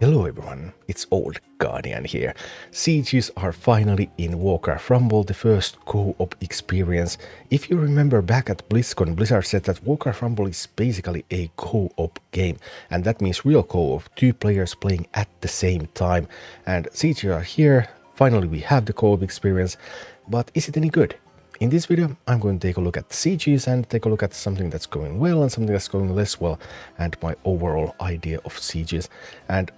Hello everyone, it's Old Guardian here. Sieges are finally in Warcraft Rumble, the first co-op experience. If you remember back at BlizzCon, Blizzard said that Warcraft Rumble is basically a co-op game, and that means real co-op, two players playing at the same time. And Sieges are here, finally we have the co-op experience, but is it any good? In this video, I'm going to take a look at sieges and take a look at something that's going well and something that's going less well, and my overall idea of sieges. And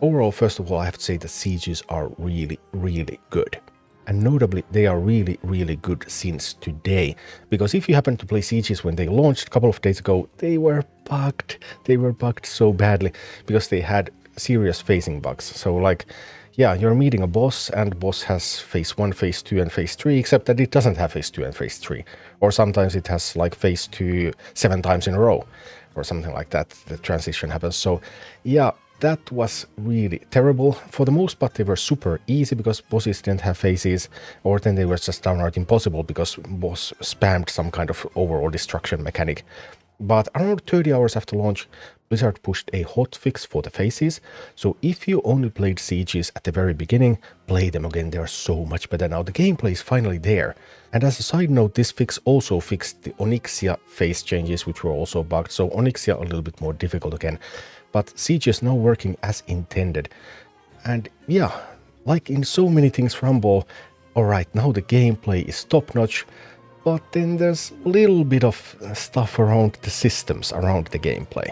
overall, first of all, I have to say that sieges are really good. And notably, they are really good since today. Because if you happen to play sieges when they launched a couple of days ago, they were bugged. They were bugged so badly because they had serious phasing bugs. So like, yeah, you're meeting a boss and boss has phase 1, phase 2 and phase 3, except that it doesn't have phase 2 and phase 3. Or sometimes it has like phase 2 7 times in a row or something like that. The transition happens. So yeah, that was really terrible. For the most part, they were super easy because bosses didn't have phases, or then they were just downright impossible because boss spammed some kind of overall destruction mechanic. But around 30 hours after launch, Blizzard pushed a hotfix for the phases, so if you only played sieges at the very beginning, play them again, they are so much better now. The gameplay is finally there. And as a side note, this fix also fixed the Onyxia phase changes, which were also bugged, so Onyxia a little bit more difficult again. But Siege is now working as intended. And yeah, like in so many things Rumble, alright, now the gameplay is top-notch, but then there's a little bit of stuff around the systems, around the gameplay.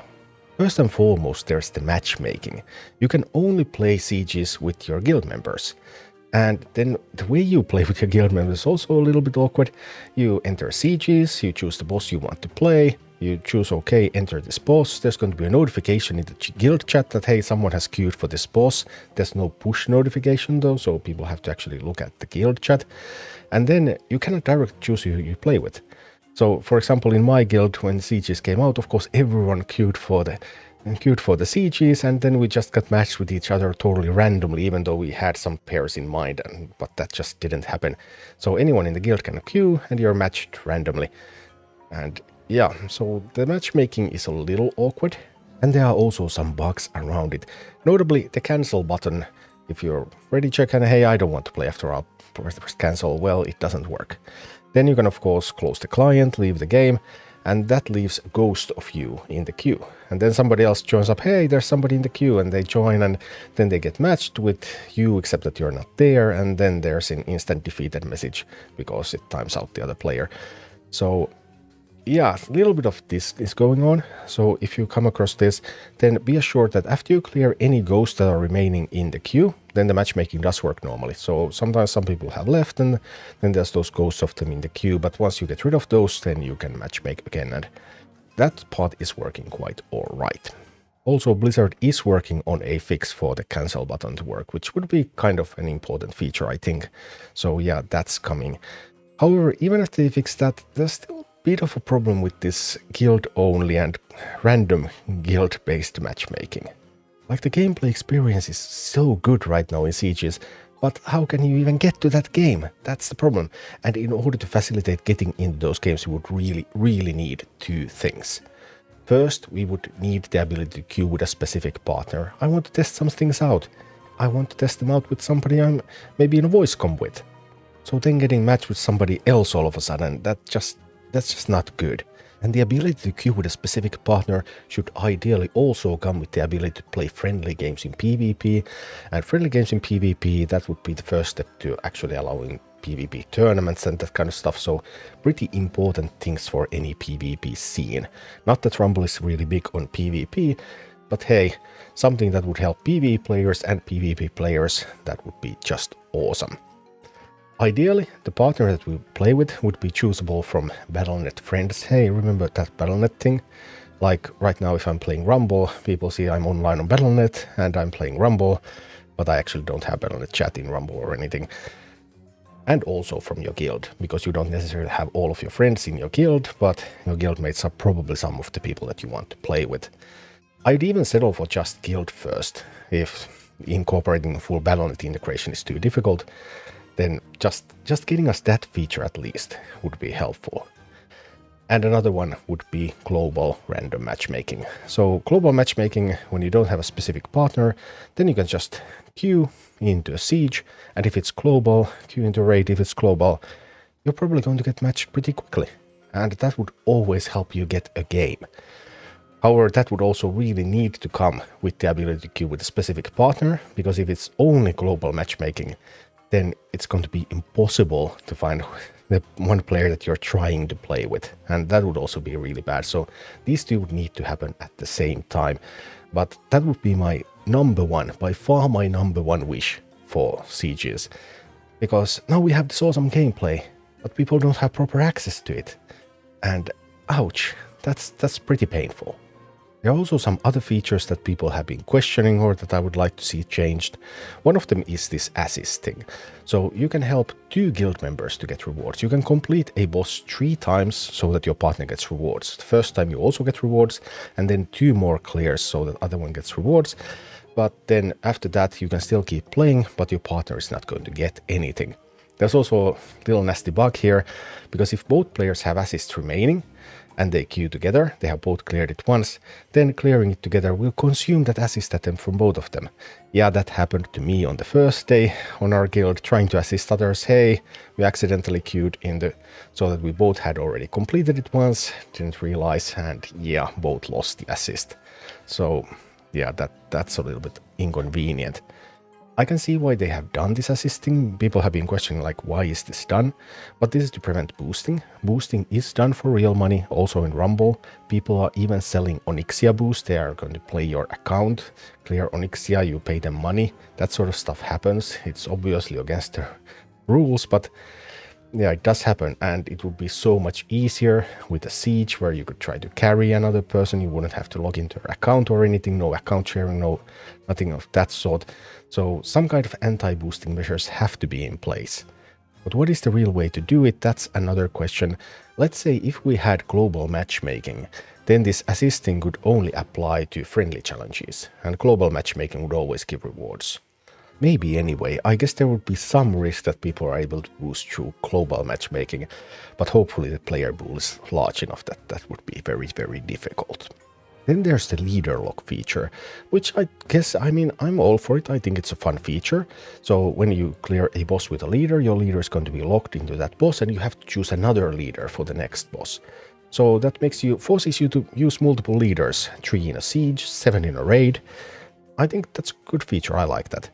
First and foremost, there's the matchmaking. You can only play sieges with your guild members. And then the way you play with your guild members is also a little bit awkward. You enter sieges, you choose the boss you want to play, you choose OK, enter this boss. There's going to be a notification in the guild chat that, hey, someone has queued for this boss. There's no push notification though, so people have to actually look at the guild chat. And then you cannot directly choose who you play with. So, for example, in my guild, when sieges came out, of course, everyone queued for the sieges, and then we just got matched with each other totally randomly, even though we had some pairs in mind, but that just didn't happen. So anyone in the guild can queue, and you're matched randomly. And yeah, so the matchmaking is a little awkward, and there are also some bugs around it. Notably, the cancel button. If you're ready check and hey, I don't want to play after all, press cancel, well, it doesn't work. Then you can of course close the client, leave the game, and that leaves a ghost of you in the queue. And then somebody else joins up, hey, there's somebody in the queue, and they join, and then they get matched with you, except that you're not there, and then there's an instant defeated message because it times out the other player. So yeah, a little bit of this is going on. So if you come across this, then be assured that after you clear any ghosts that are remaining in the queue, then the matchmaking does work normally. So sometimes some people have left, and then there's those ghosts of them in the queue. But once you get rid of those, then you can matchmake again. And that part is working quite alright. Also, Blizzard is working on a fix for the cancel button to work, which would be kind of an important feature, I think. So yeah, that's coming. However, even if they fix that, there's still bit of a problem with this guild-only and random guild-based matchmaking. Like, the gameplay experience is so good right now in sieges, but how can you even get to that game? That's the problem. And in order to facilitate getting into those games, we would really need two things. First, we would need the ability to queue with a specific partner. I want to test some things out. I want to test them out with somebody I'm maybe in a voice comp with. So then getting matched with somebody else all of a sudden, that's just not good. And the ability to queue with a specific partner should ideally also come with the ability to play friendly games in PvP. And friendly games in PvP, that would be the first step to actually allowing PvP tournaments and that kind of stuff. So pretty important things for any PvP scene. Not that Rumble is really big on PvP, but hey, something that would help PvE players and PvP players, that would be just awesome. Ideally, the partner that we play with would be choosable from Battle.net friends. Hey, remember that Battle.net thing? Like right now, if I'm playing Rumble, people see I'm online on Battle.net and I'm playing Rumble, but I actually don't have Battle.net chat in Rumble or anything. And also from your guild, because you don't necessarily have all of your friends in your guild, but your guildmates are probably some of the people that you want to play with. I'd even settle for just guild first. If incorporating full Battle.net integration is too difficult, then just getting us that feature at least would be helpful. And another one would be global random matchmaking. So global matchmaking, when you don't have a specific partner, then you can just queue into a siege, and if it's global, queue into a raid. If it's global, you're probably going to get matched pretty quickly, and that would always help you get a game. However, that would also really need to come with the ability to queue with a specific partner, because if it's only global matchmaking, then it's going to be impossible to find the one player that you're trying to play with, and that would also be really bad. So these two would need to happen at the same time, but that would be my number one, by far my number one wish for sieges, because now we have this awesome gameplay, but people don't have proper access to it, and ouch, that's pretty painful. There are also some other features that people have been questioning or that I would like to see changed. One of them is this assisting. So you can help 2 guild members to get rewards. You can complete a boss 3 times so that your partner gets rewards. The first time you also get rewards, and then 2 more clears so that other one gets rewards. But then after that you can still keep playing, but your partner is not going to get anything. There's also a little nasty bug here, because if both players have assists remaining, and they queue together, they have both cleared it once, then clearing it together will consume that assist attempt from both of them. Yeah, that happened to me on the first day on our guild, trying to assist others. Hey, we accidentally queued in so that we both had already completed it once, didn't realize, and yeah, both lost the assist. So yeah, that's a little bit inconvenient. I can see why they have done this assisting. People have been questioning, like, why is this done? But this is to prevent boosting. Boosting is done for real money, also in Rumble. People are even selling Onyxia boost. They are going to play your account, clear Onyxia, you pay them money. That sort of stuff happens. It's obviously against the rules, but yeah, it does happen, and it would be so much easier with a siege where you could try to carry another person. You wouldn't have to log into your account or anything, no account sharing, nothing of that sort. So some kind of anti-boosting measures have to be in place. But what is the real way to do it? That's another question. Let's say if we had global matchmaking, then this assisting could only apply to friendly challenges, and global matchmaking would always give rewards. Maybe anyway, I guess there would be some risk that people are able to boost through global matchmaking, but hopefully the player pool is large enough that that would be very, very difficult. Then there's the leader lock feature, which I guess, I'm all for it. I think it's a fun feature. So when you clear a boss with a leader, your leader is going to be locked into that boss, and you have to choose another leader for the next boss. So that forces you to use multiple leaders, 3 in a siege, 7 in a raid. I think that's a good feature, I like that.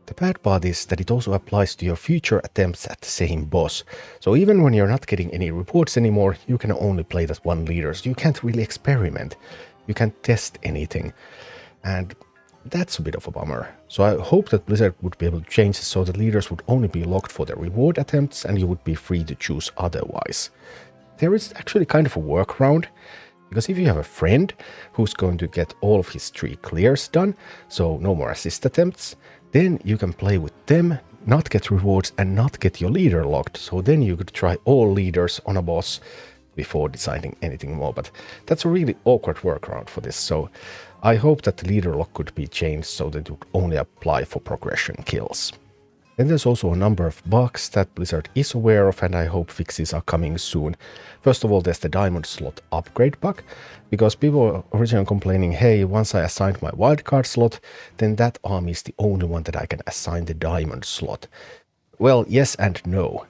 The bad part is that it also applies to your future attempts at the same boss. So even when you're not getting any reports anymore, you can only play that one leader, so you can't really experiment. You can't test anything. And that's a bit of a bummer. So I hope that Blizzard would be able to change it so that leaders would only be locked for their reward attempts, and you would be free to choose otherwise. There is actually kind of a workaround, because if you have a friend who's going to get all of his 3 clears done, so no more assist attempts, then you can play with them, not get rewards, and not get your leader locked. So then you could try all leaders on a boss before deciding anything more. But that's a really awkward workaround for this. So I hope that the leader lock could be changed so that it would only apply for progression kills. Then there's also a number of bugs that Blizzard is aware of, and I hope fixes are coming soon. First of all, there's the diamond slot upgrade bug, because people were originally complaining, hey, once I assigned my wildcard slot, then that army is the only one that I can assign the diamond slot. Well, yes and no.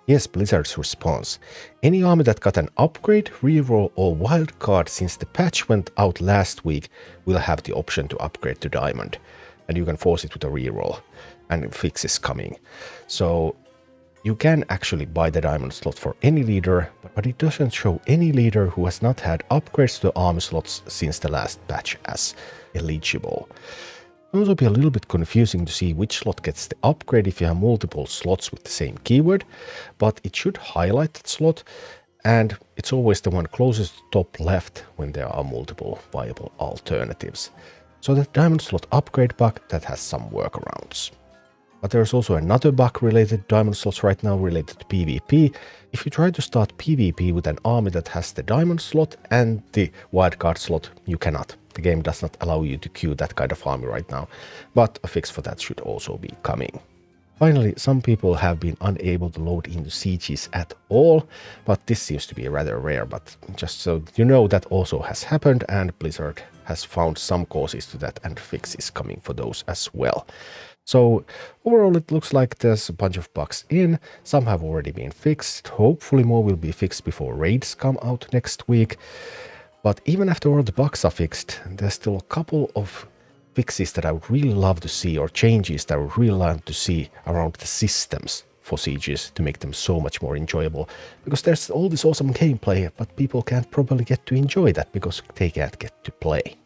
Here's Blizzard's response. Any army that got an upgrade, reroll, or wildcard since the patch went out last week will have the option to upgrade to diamond, and you can force it with a reroll. And fix is coming. So you can actually buy the diamond slot for any leader, but it doesn't show any leader who has not had upgrades to army slots since the last patch as eligible. It will also be a little bit confusing to see which slot gets the upgrade if you have multiple slots with the same keyword, but it should highlight that slot, and it's always the one closest to top left when there are multiple viable alternatives. So that diamond slot upgrade bug, that has some workarounds. But there's also another bug related to diamond slots right now related to PvP. If you try to start PvP with an army that has the diamond slot and the wildcard slot, you cannot. The game does not allow you to queue that kind of army right now, but a fix for that should also be coming. Finally, some people have been unable to load into sieges at all, but this seems to be rather rare, but just so you know, that also has happened, and Blizzard has found some causes to that, and fixes coming for those as well. So overall, it looks like there's a bunch of bugs in. Some have already been fixed. Hopefully more will be fixed before raids come out next week. But even after all the bugs are fixed, there's still a couple of fixes that I would really love to see, or changes that I would really love to see around the systems for sieges to make them so much more enjoyable. Because there's all this awesome gameplay, but people can't probably get to enjoy that because they can't get to play.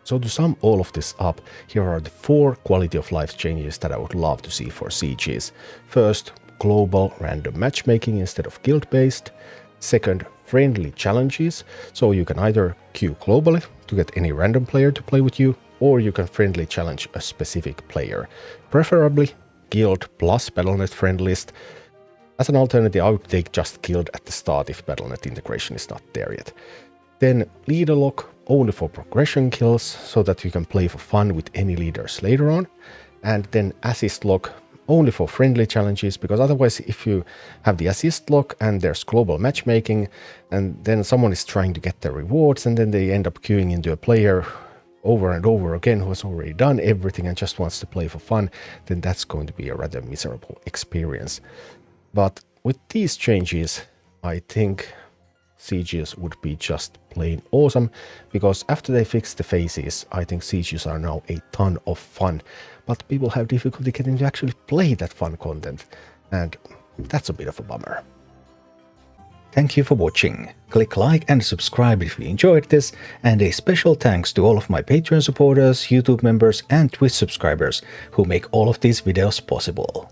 So to sum all of this up, here are the 4 quality of life changes that I would love to see for sieges. First, global random matchmaking instead of guild-based. Second, friendly challenges, so you can either queue globally to get any random player to play with you, or you can friendly challenge a specific player. Preferably guild plus Battle.net friend list. As an alternative, I would take just guild at the start if Battle.net integration is not there yet. Then leader lock only for progression kills, so that you can play for fun with any leaders later on. And then assist lock only for friendly challenges, because otherwise if you have the assist lock and there's global matchmaking, and then someone is trying to get their rewards, and then they end up queuing into a player over and over again who has already done everything and just wants to play for fun, then that's going to be a rather miserable experience. But with these changes, I think sieges would be just plain awesome, because after they fix the phases, I think sieges are now a ton of fun, but people have difficulty getting to actually play that fun content, and that's a bit of a bummer. Thank you for watching. Click like and subscribe if you enjoyed this, and a special thanks to all of my Patreon supporters, YouTube members and Twitch subscribers who make all of these videos possible.